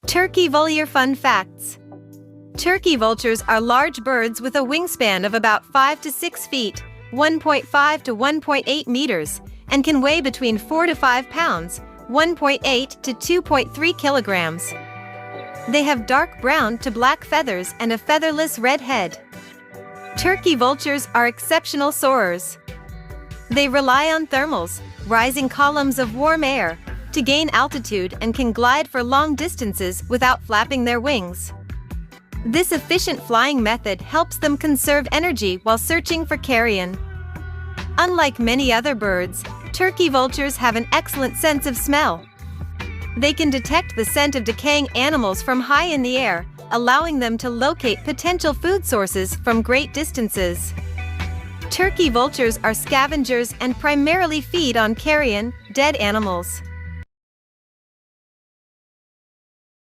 Turkey vulture fun facts. Turkey vultures are large birds with a wingspan of about 5 to 6 feet, 1.5 to 1.8 meters, and can weigh between 4 to 5 pounds, 1.8 to 2.3 kilograms. They have dark brown to black feathers and a featherless red head. Turkey vultures are exceptional soarers. They rely on thermals, rising columns of warm air, to gain altitude and can glide for long distances without flapping their wings. This efficient flying method helps them conserve energy while searching for carrion. Unlike many other birds, turkey vultures have an excellent sense of smell. They can detect the scent of decaying animals from high in the air, allowing them to locate potential food sources from great distances. Turkey vultures are scavengers and primarily feed on carrion, dead animals.